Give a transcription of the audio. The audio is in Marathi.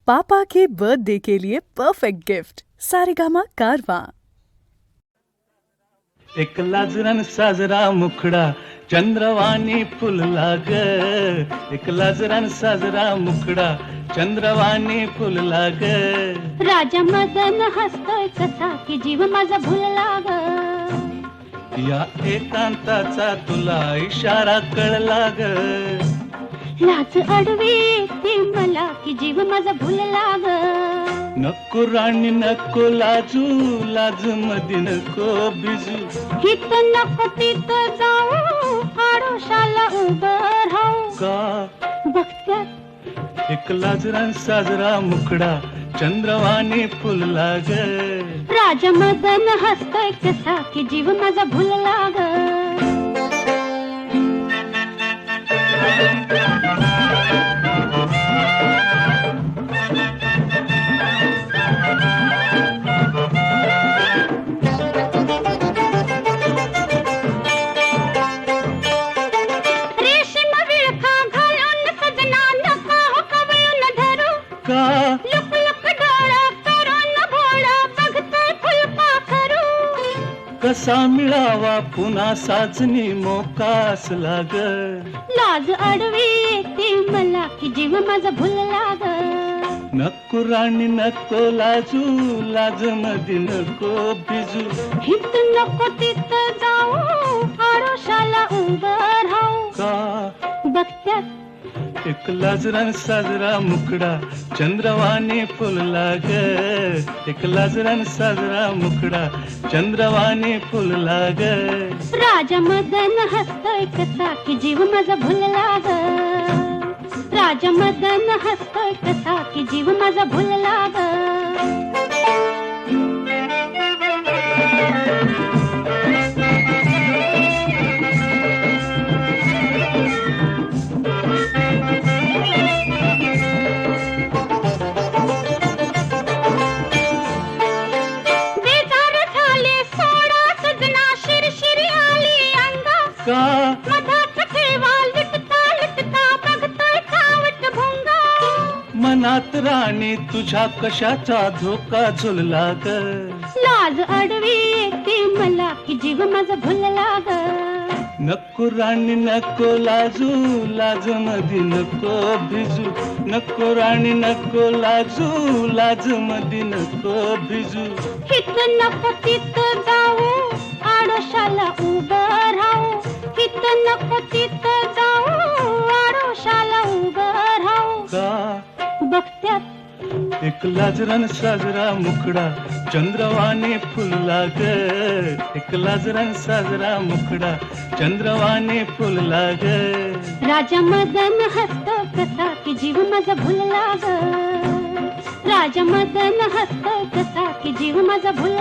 पापा के बर्थडे के लिए परफेक्ट गिफ्ट सारेगामा कारवा। एक लाजरान साजरा मुखडा चंद्रवाणी फुलला ग, एक लाजरान साजरा मुखडा चंद्रवाणी फुलला ग. राजा मदन हसतोय कसा की जीव माझा भुलला ग. या एकांताचा तुला इशारा कळला ग. लाज अडवी ती मला की जीव माझा भुलला ग. नको राणी नको लाजू, लाज मधी नको भिजू. हित नको तिथं जाऊ, आडोशाला उभं राहू. का बघत्यात एक लाजरान साजरा मुखडा चंद्रवाणी फुलला ग. राजा मदन हसतोय कसा की जीव माझा भुलला ग. रेशीम विळखा घालून सजना नका हो कवळून धरू. का लुक लुक डोळं करून भोळं बघतोय फुलपाखरू. कसा मिळावा पुन्हा साजनी मोका असला ग. लाज अडवी येते मला की जीव माझा भुलला ग. नको राणी नको लाजू, लाज मधी नको भिजू. हित नको तिथं जाऊ, आडोशाला उभं राहू. का बघत्यात एक लाजरान साजरा मुखडा चंद्रवाणी फुलला ग. एक लाजरान साजरा मुखडा चंद्रवाणी फुलला ग. राजा मदन हसतोय कसा की जीव माझा भुलला ग. राजा मदन हसतोय कसा की जीव माझा भुलला ग. बेजार झाले सोडा सजना, शिरशिरी आली अंगा. का मधात ठेवा लुटता लुटता बघतोय खावट भुंगा. मनात राणी तुझ्या कशाचा धोका झुलला ग. लाज अडवी येते मला की जीव माझा भुलला ग. नको राणी नको लाजू, लाज मधी नको भिजू. नको राणी नको लाजू, लाज मधी नको भिजू. हित नको तिथं जाऊ, आडोशाला उभं राहू. हित नको तिथं जाऊ, आडोशाला उभं राहू. का बघत्यात एक लाजरान साजरा मुखडा चंद्रवाणी फुलला ग. एक लाजरान साजरा मुखडा चंद्रवाणी फुलला ग. राजा मदन हसतो कसा की जीव माझा भुलला ग. राजा मदन हसतो कसा की जीव माझा भुलला